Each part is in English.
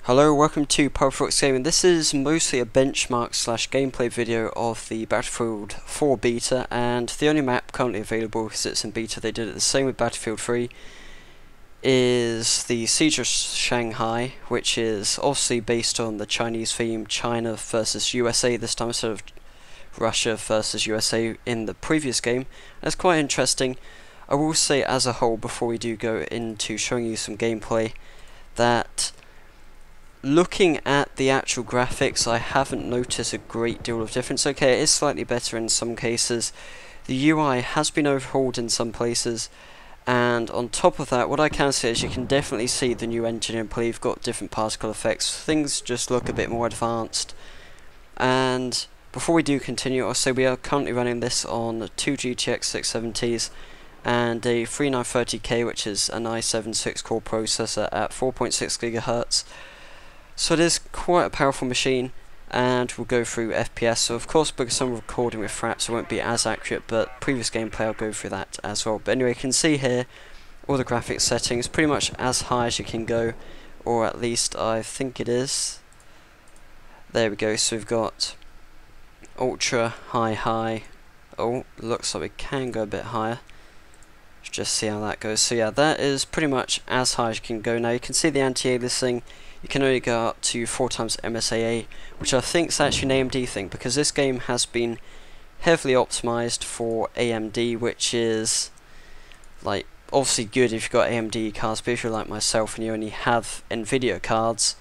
Hello, welcome to Powerfox Gaming. This is mostly a benchmark slash gameplay video of the Battlefield 4 beta, and the only map currently available because it's in beta, they did it the same with Battlefield 3, is the Siege of Shanghai, which is obviously based on the Chinese theme, China versus USA this time instead of Russia versus USA in the previous game. That's quite interesting. I will say as a whole, before we do go into showing you some gameplay, that looking at the actual graphics, I haven't noticed a great deal of difference. Okay, it is slightly better in some cases. The UI has been overhauled in some places, and on top of that, what I can say is you can definitely see the new engine in play. You've got different particle effects. Things just look a bit more advanced. And before we do continue, I'll say we are currently running this on 2 GTX 670's and a 3930K, which is an i7 6-core processor at 4.6 GHz. So it is quite a powerful machine, and we'll go through FPS. So of course, because I'm recording with fraps, it won't be as accurate, but previous gameplay I'll go through that as well. But anyway, you can see here all the graphics settings, pretty much as high as you can go, or at least I think it is. There we go, so we've got ultra, high. Oh, looks like we can go a bit higher. Let's just see how that goes. So yeah, that is pretty much as high as you can go. Now you can see the anti-aliasing. You can only go up to 4 times MSI, which I think is actually an AMD thing, because this game has been heavily optimized for AMD, which is like obviously good if you've got AMD cards, but if you're like myself and you only have Nvidia cards,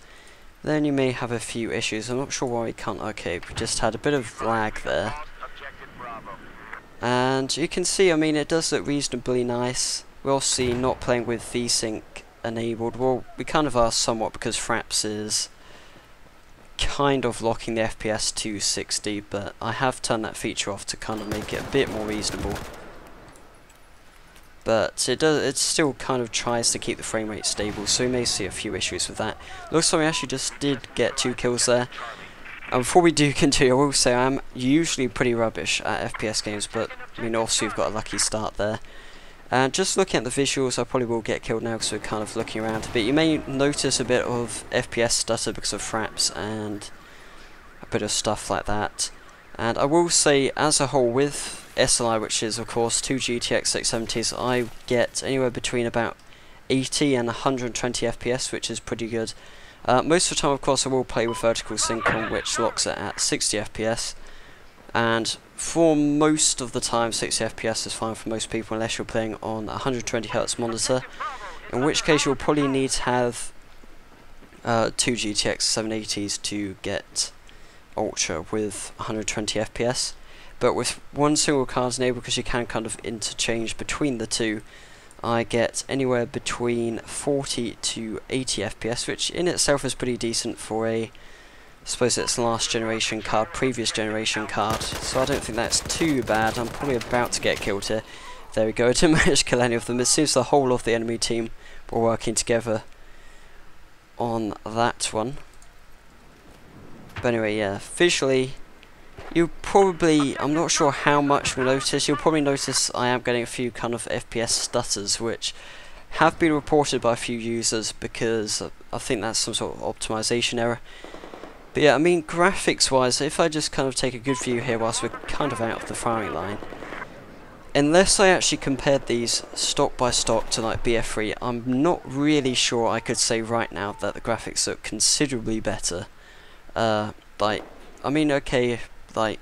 then you may have a few issues. I'm not sure why we can't. Okay, we just had a bit of lag there. And you can see, I mean, it does look reasonably nice. We're obviously not playing with VSync enabled. Well, we kind of are somewhat, because Fraps is kind of locking the FPS to 60, but I have turned that feature off to kind of make it a bit more reasonable. But it still kind of tries to keep the frame rate stable, so we may see a few issues with that. Looks like we actually just did get 2 kills there. And before we do continue, I will say I'm usually pretty rubbish at FPS games, but I mean, obviously we've got a lucky start there. And just looking at the visuals, I probably will get killed now because we're kind of looking around a bit. You may notice a bit of FPS stutter because of fraps and a bit of stuff like that. And I will say, as a whole, with SLI, which is of course 2 GTX 670's, I get anywhere between about 80 and 120 FPS, which is pretty good. Most of the time, of course, I will play with vertical sync on, which locks it at 60 FPS. And for most of the time, 60 FPS is fine for most people, unless you're playing on a 120Hz monitor, in which case you'll probably need to have 2 GTX 780's to get Ultra with 120 FPS. But with one single card enabled, because you can kind of interchange between the two, I get anywhere between 40 to 80 FPS, which in itself is pretty decent for a, I suppose it's last generation card, previous generation card, so I don't think that's too bad. I'm probably about to get killed here. There we go, I didn't manage to kill any of them. It seems the whole of the enemy team were working together on that one. But anyway, yeah, visually, you probably, I'm not sure how much you'll notice. You'll probably notice I am getting a few kind of FPS stutters, which have been reported by a few users, because I think that's some sort of optimization error. But yeah, I mean, graphics wise, if I just kind of take a good view here whilst we're kind of out of the firing line, unless I actually compared these stock by stock to like BF3, I'm not really sure I could say right now that the graphics look considerably better. Like, I mean, okay, like,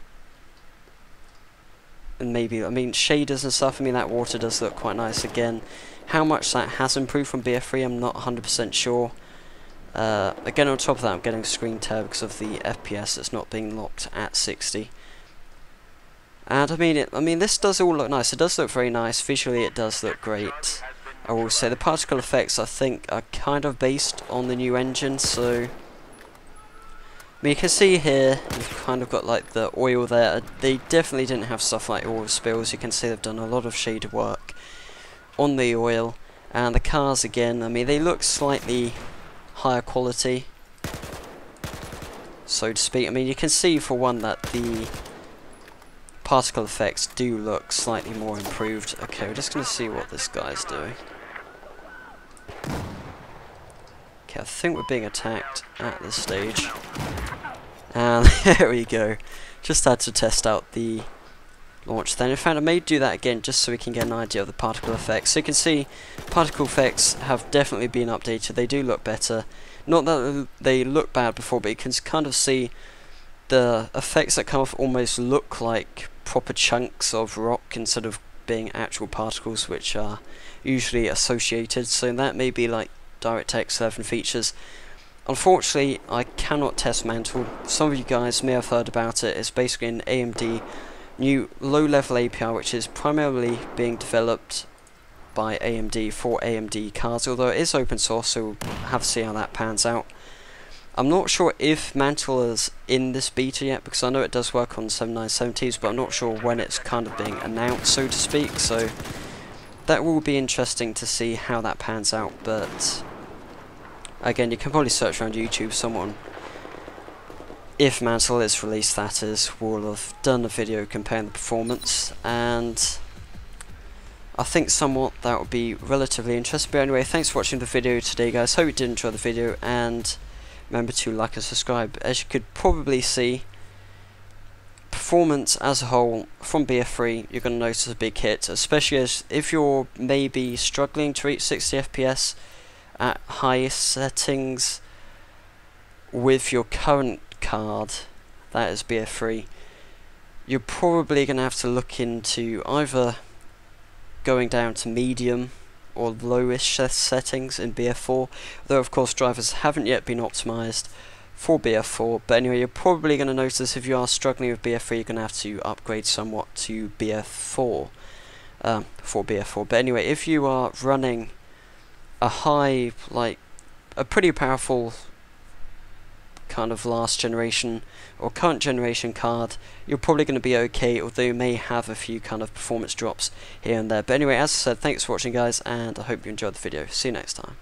and maybe, I mean, shaders and stuff, I mean, that water does look quite nice. Again, how much that has improved from BF3, I'm not 100% sure. Again, on top of that, I'm getting screen tear because of the FPS that's not being locked at 60. And I mean, this does all look nice. It does look very nice. Visually, it does look great. I will say the particle effects, I think, are kind of based on the new engine. So, I mean, you can see here, you've kind of got like the oil there. They definitely didn't have stuff like oil spills. You can see they've done a lot of shaded work on the oil. And the cars, again, I mean, they look slightly higher quality, so to speak. I mean, you can see for one that the particle effects do look slightly more improved. Okay, we're just going to see what this guy's doing. Okay, I think we're being attacked at this stage. And there we go. Just had to test out the launch then. In fact, I may do that again just so we can get an idea of the particle effects. So you can see particle effects have definitely been updated. They do look better. Not that they look bad before, but you can kind of see the effects that kind of almost look like proper chunks of rock instead of being actual particles, which are usually associated. So that may be like DirectX 11 features. Unfortunately, I cannot test Mantle. Some of you guys may have heard about it. It's basically an AMD new low-level API, which is primarily being developed by AMD for AMD cards, although it is open source, so we'll have to see how that pans out. I'm not sure if Mantle is in this beta yet, because I know it does work on 7970's, but I'm not sure when it's kind of being announced, so to speak, so that will be interesting to see how that pans out. But again, you can probably search around YouTube, someone, if Mantle is released, that is, will have done a video comparing the performance, and I think somewhat that would be relatively interesting. But anyway, thanks for watching the video today, guys. Hope you did enjoy the video, and remember to like and subscribe. As you could probably see, performance as a whole from BF3, you're going to notice a big hit, especially as if you're maybe struggling to reach 60 FPS at highest settings with your current card, that is BF3, you're probably going to have to look into either going down to medium or lowish settings in BF4, though of course drivers haven't yet been optimized for BF4. But anyway, you're probably going to notice if you are struggling with BF3, you're going to have to upgrade somewhat to BF4 for BF4. But anyway, if you are running a high, like a pretty powerful kind of last generation or current generation card, you're probably going to be okay, although you may have a few kind of performance drops here and there. But anyway, as I said, thanks for watching, guys, and I hope you enjoyed the video. See you next time.